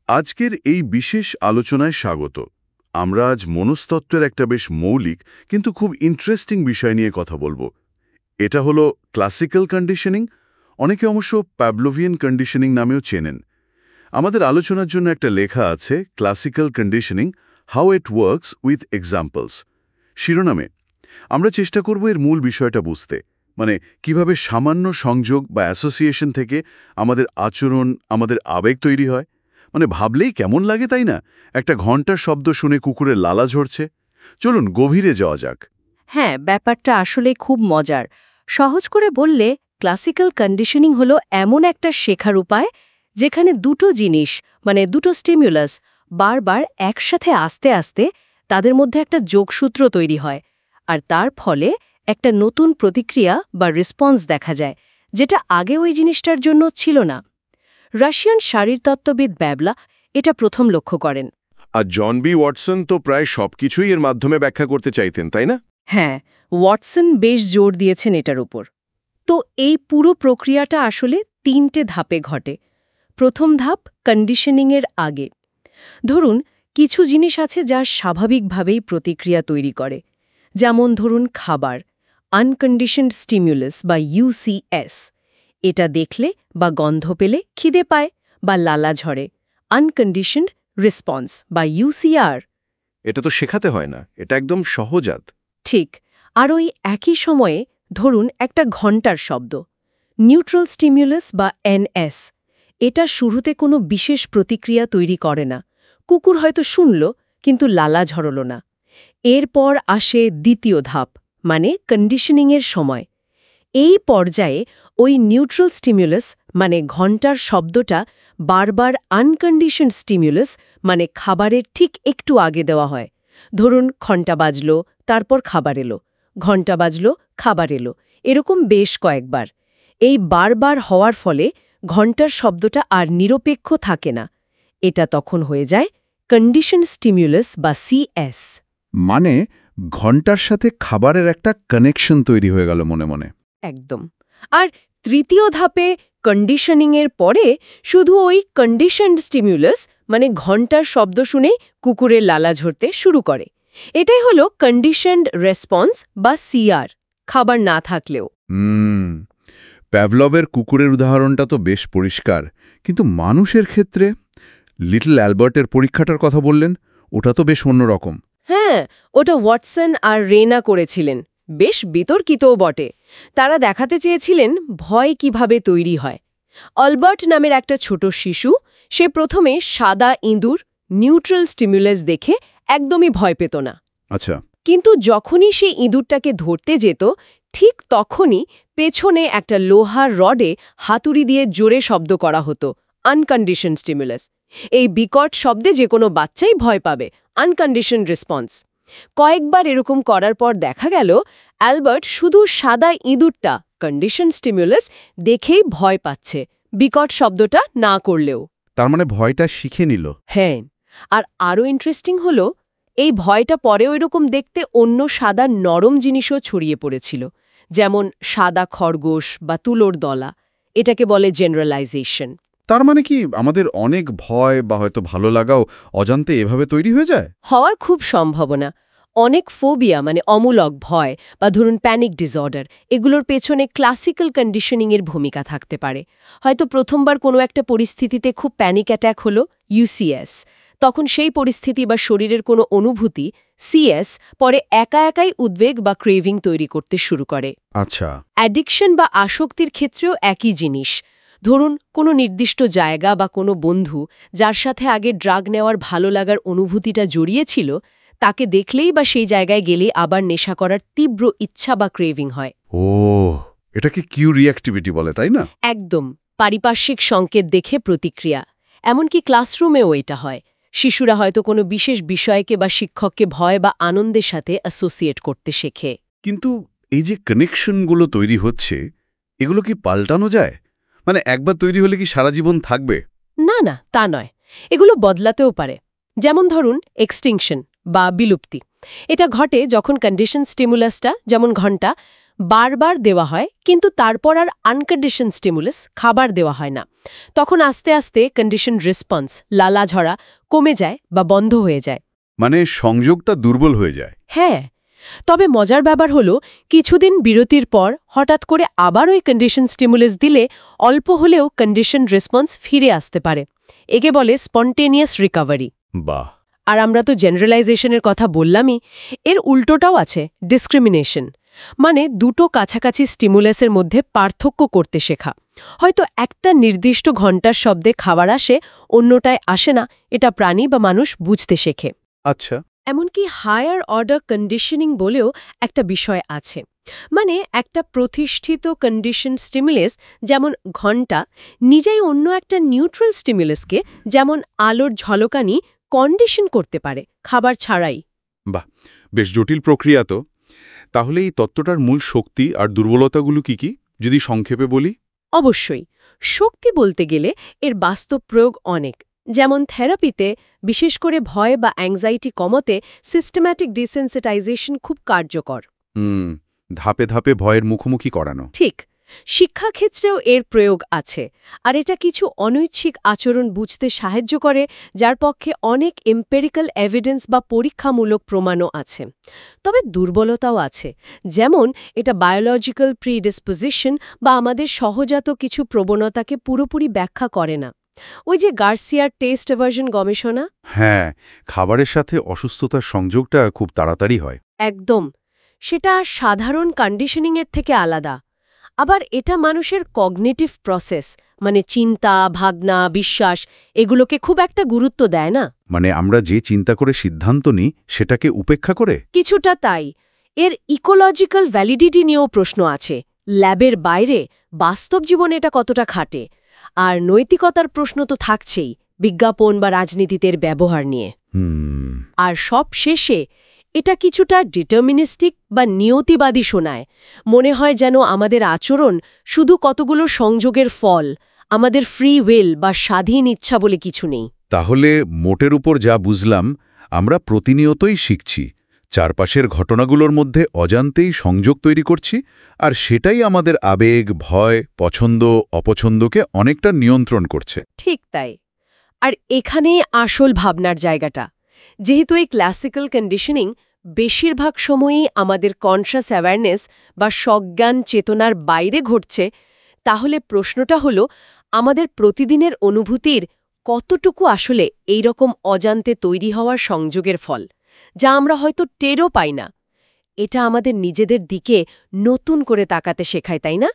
আজকের এই বিশেষ আলোচনায় স্বাগত। আমরা আজ মনস্তত্ত্বের একটা বেশ মৌলিক কিন্তু খুব ইন্টারেস্টিং বিষয় নিয়ে কথা বলবো। এটা হলো ক্লাসিক্যাল কন্ডিশনিং, অনেকে অবশ্য প্যাভলোভিয়ান কন্ডিশনিং নামেও চেনেন। আমাদের আলোচনার জন্য একটা লেখা আছে, classical conditioning, how it works with examples শিরোনামে। আমরা চেষ্টা করব এর মূল বিষয়টা বুঝতে, মানে কিভাবে সামান্য সংযোগ বা অ্যাসোসিয়েশন থেকে আমাদের আচরণ, আমাদের আবেগ তৈরি হয়। মানে ভাবলেই কেমন লাগে, তাই না? একটা ঘণ্টার শব্দ শুনে কুকুরের লালা ঝরছে। চলুন গভীরে যাওয়া যাক। হ্যাঁ, ব্যাপারটা আসলে খুব মজার। সহজ করে বললে ক্লাসিক্যাল কন্ডিশনিং হলো এমন একটা শেখার উপায় যেখানে দুটো জিনিস, মানে দুটো স্টিমুলাস বারবার একসাথে আস্তে আস্তে তাদের মধ্যে একটা যোগসূত্র তৈরি হয়, আর তার ফলে একটা নতুন প্রতিক্রিয়া বা রেসপন্স দেখা যায়, যেটা আগে ওই জিনিসটার জন্য ছিল না। রাশিয়ান শারীরতত্ত্ববিদ ব্যাবলা এটা প্রথম লক্ষ্য করেন। আর জন বি ওয়াটসন তো প্রায় সবকিছুই এর মাধ্যমে ব্যাখ্যা করতে চাইতেন, তাই না? হ্যাঁ, ওয়াটসন বেশ জোর দিয়েছেন এটার উপর। তো এই পুরো প্রক্রিয়াটা আসলে 3টে ধাপে ঘটে। প্রথম ধাপ কন্ডিশনিংয়ের আগে। ধরুন, কিছু জিনিস আছে যা স্বাভাবিকভাবেই প্রতিক্রিয়া তৈরি করে, যেমন ধরুন খাবার, আনকন্ডিশনড স্টিমুলাস বা ইউসিএস। এটা দেখলে বা গন্ধ পেলে খিদে পায় বা লালা ঝরে, আনকন্ডিশনড রেসপন্স বা ইউসিআর। এটা তো শেখাতে হয় না, এটা একদম সহজাত। ঠিক। আর ওই একই সময়ে ধরুন একটা ঘণ্টার শব্দ, নিউট্রাল স্টিমুলাস বা এনএস। এটা শুরুতে কোনো বিশেষ প্রতিক্রিয়া তৈরি করে না। কুকুর হয়তো শুনল, কিন্তু লালা ঝরল না। এরপর আসে দ্বিতীয় ধাপ, মানে কন্ডিশনিংয়ের সময়। এই পর্যায়ে ওই নিউট্রাল স্টিমুলাস মানে ঘণ্টার শব্দটা বারবার আনকন্ডিশনড স্টিমুলাস মানে খাবারের ঠিক একটু আগে দেওয়া হয়। ধরুন ঘণ্টা বাজল, তারপর খাবার এলো, ঘণ্টা বাজল, খাবার এলো, এরকম বেশ কয়েকবার। এই বারবার হওয়ার ফলে ঘণ্টার শব্দটা আর নিরপেক্ষ থাকে না। এটা তখন হয়ে যায় কন্ডিশন স্টিমুলাস বা সিএস। মানে ঘণ্টার সাথে খাবারের একটা কানেকশন তৈরি হয়ে গেল মনে মনে। একদম। আর তৃতীয় ধাপে কন্ডিশনিংয়ের পরে শুধু ওই কন্ডিশনড স্টিমুলাস মানে ঘণ্টার শব্দ শুনে কুকুরের লালা ঝরতে শুরু করে। এটাই হলো কন্ডিশনড রেসপন্স বা সিআর, খাবার না থাকলেও। প্যাভলভের কুকুরের উদাহরণটা তো বেশ পরিষ্কার, কিন্তু মানুষের ক্ষেত্রে লিটল অ্যালবার্টের পরীক্ষাটার কথা বললেন, ওটা তো বেশ অন্যরকম। হ্যাঁ, ওটা ওয়াটসন আর রেনা করেছিলেন। বেশ বিতর্কিতও বটে। তারা দেখাতে চেয়েছিলেন ভয় কিভাবে তৈরি হয়। অ্যালবার্ট নামের একটা ছোট শিশু, সে প্রথমে সাদা ইঁদুর নিউট্রাল স্টিমুলাস দেখে একদমই ভয় পেত না। আচ্ছা। কিন্তু যখনই সে ইঁদুরটাকে ধরতে যেত, ঠিক তখনই পেছনে একটা লোহার রডে হাতুড়ি দিয়ে জোরে শব্দ করা হতো, আনকন্ডিশন স্টিমুলাস। এই বিকট শব্দে যে কোনো বাচ্চাই ভয় পাবে, আনকন্ডিশন রেসপন্স। কয়েকবার এরকম করার পর দেখা গেল অ্যালবার্ট শুধু সাদা ইঁদুরটা কন্ডিশন স্টিমুলাস দেখেই ভয় পাচ্ছে, বিকট শব্দটা না করলেও। তার মানে ভয়টা শিখে নিল। হ্যাঁ, আর আরও ইন্টারেস্টিং হলো, এই ভয়টা পরেও এরকম দেখতে অন্য সাদা নরম জিনিসও ছড়িয়ে পড়েছিল, যেমন সাদা খরগোশ বা তুলোর দলা। এটাকে বলে জেনারেলাইজেশন। তার মানে কি আমাদের অনেক ভয় বা হয়তো ভালো লাগাও অজান্তে এভাবে তৈরি হয়ে যায়? হওয়ার খুব সম্ভাবনা। অনেক ফোবিয়া মানে অমূলক ভয় বা ধরুন প্যানিক ডিসঅর্ডার, এগুলোর পেছনে ক্লাসিক্যাল কন্ডিশনিংয়ের ভূমিকা থাকতে পারে। হয়তো প্রথমবার কোনো একটা পরিস্থিতিতে খুব প্যানিক অ্যাট্যাক হলো, ইউসিএস। তখন সেই পরিস্থিতি বা শরীরের কোনো অনুভূতি, সিএস, পরে একা একাই উদ্বেগ বা ক্রেভিং তৈরি করতে শুরু করে। আচ্ছা। অ্যাডিকশন বা আসক্তির ক্ষেত্রেও একই জিনিস। ধরুন কোনো নির্দিষ্ট জায়গা বা কোনো বন্ধু যার সাথে আগে ড্রাগ নেওয়ার ভালো লাগার অনুভূতিটা জড়িয়েছিল, তাকে দেখলেই বা সেই জায়গায় গেলেই আবার নেশা করার তীব্র ইচ্ছা বা ক্রেভিং হয়। ও, এটাকে কিউ রিঅ্যাক্টিভিটি বলে, তাই না? একদম, পারিপার্শ্বিক সংকেত দেখে প্রতিক্রিয়া। এমনকি ক্লাসরুমেও এটা হয়। শিশুরা হয়তো কোনো বিশেষ বিষয়কে বা শিক্ষককে ভয় বা আনন্দের সাথে অ্যাসোসিয়েট করতে শেখে। কিন্তু এই যে কানেকশনগুলো তৈরি হচ্ছে, এগুলো কি পাল্টানো যায়? মানে একবার তৈরি হলে কি সারা জীবন থাকবে? না না, তা নয়। এগুলো বদলাতেও পারে। যেমন ধরুন এক্সটিংশন বা বিলুপ্তি। এটা ঘটে যখন কন্ডিশন স্টিমুলাসটা, যেমন ঘণ্টা, বারবার দেওয়া হয়, কিন্তু তারপর আর আনকন্ডিশন স্টিমুলাস খাবার দেওয়া হয় না। তখন আস্তে আস্তে কন্ডিশন রেসপন্স লালাঝরা কমে যায় বা বন্ধ হয়ে যায়। মানে সংযোগটা দুর্বল হয়ে যায়। হ্যাঁ, তবে মজার ব্যাপার হলো কিছুদিন বিরতির পর হঠাৎ করে আবার ওই কন্ডিশন স্টিমুলাস দিলে অল্প হলেও কন্ডিশন রেসপন্স ফিরে আসতে পারে। একে বলে স্পন্টেনিয়াস রিকভারি। বাহ। আর আমরা তো জেনারেলাইজেশনের কথা বললামই, এর উল্টোটাও আছে, ডিসক্রিমিনেশন। মানে দুটো কাছাকাছি স্টিমুলাসের মধ্যে পার্থক্য করতে শেখা। হয়তো একটা নির্দিষ্ট ঘণ্টার শব্দে খাবার আসে, অন্যটায় আসে না, এটা প্রাণী বা মানুষ বুঝতে শেখে। আচ্ছা। এমনকি হায়ার অর্ডার কন্ডিশনিং বলেও একটা বিষয় আছে। মানে একটা প্রতিষ্ঠিত কন্ডিশন স্টিমুলাস যেমন ঘণ্টা নিজেই অন্য একটা নিউট্রাল স্টিমুলাসকে, যেমন আলোর ঝলকানি, কন্ডিশন করতে পারে খাবার ছাড়াই। বাহ, বেশ জটিল প্রক্রিয়া তো। তাহলে এই তত্ত্বটার মূল শক্তি আর দুর্বলতাগুলো কি কি, যদি সংক্ষেপে বলি? অবশ্যই, শক্তি বলতে গেলে এর বাস্তব প্রয়োগ অনেক। যেমন থেরাপিতে, বিশেষ করে ভয় বা অ্যাংজাইটি কমাতে সিস্টেম্যাটিক ডিসেনসিটাইজেশন খুব কার্যকর। ধাপে ধাপে ভয়ের মুখোমুখি করানো। ঠিক। শিক্ষাক্ষেত্রেও এর প্রয়োগ আছে, আর এটা কিছু অনৈচ্ছিক আচরণ বুঝতে সাহায্য করে, যার পক্ষে অনেক এম্পেরিক্যাল এভিডেন্স বা পরীক্ষামূলক প্রমাণও আছে। তবে দুর্বলতাও আছে, যেমন এটা বায়োলজিক্যাল প্রিডিসপোজিশন বা আমাদের সহজাত কিছু প্রবণতাকে পুরোপুরি ব্যাখ্যা করে না। ওই যে গার্সিয়ার টেস্ট অ্যাভার্জন গবেষণা। হ্যাঁ, খাবারের সাথে অসুস্থতার সংযোগটা খুব তাড়াতাড়ি হয়। একদম। সেটা সাধারণ কন্ডিশনিংয়ের থেকে আলাদা। আবার এটা মানুষের কগনিটিভ প্রসেস, মানে চিন্তা, ভাবনা, বিশ্বাস, এগুলোকে খুব একটা গুরুত্ব দেয় না। মানে আমরা যে চিন্তা করে সিদ্ধান্ত নিই সেটাকে উপেক্ষা করে। কিছুটা তাই। এর ইকোলজিক্যাল ভ্যালিডিটি নিয়েও প্রশ্ন আছে। ল্যাবের বাইরে বাস্তব জীবনে এটা কতটা খাটে। আর নৈতিকতার প্রশ্ন তো থাকছেই, বিজ্ঞাপন বা রাজনীতিতে ব্যবহার নিয়ে। আর সব শেষে এটা কিছুটা ডিটারমিনিস্টিক বা নিয়তিবাদী শোনায়। মনে হয় যেন আমাদের আচরণ শুধু কতগুলো সংযোগের ফল, আমাদের ফ্রি উইল বা স্বাধীন ইচ্ছা বলে কিছু নেই। তাহলে মোটের উপর যা বুঝলাম, আমরা প্রতিনিয়তই শিখছি, চারপাশের ঘটনাগুলোর মধ্যে অজান্তেই সংযোগ তৈরি করছি, আর সেটাই আমাদের আবেগ, ভয়, পছন্দ, অপছন্দকে অনেকটা নিয়ন্ত্রণ করছে। ঠিক তাই। আর এখানেই আসল ভাবনার জায়গাটা। যেহেতু এই ক্লাসিক্যাল কন্ডিশনিং বেশিরভাগ সময়ই আমাদের কনশাস অ্যাওয়ারনেস বা সজ্ঞান চেতনার বাইরে ঘটছে, তাহলে প্রশ্নটা হলো আমাদের প্রতিদিনের অনুভূতির কতটুকু আসলে এই রকম অজান্তে তৈরি হওয়ার সংযোগের ফল, যা আমরা হয়তো টেরও পাই না। এটা আমাদের নিজেদের দিকে নতুন করে তাকাতে শেখায়, তাই না?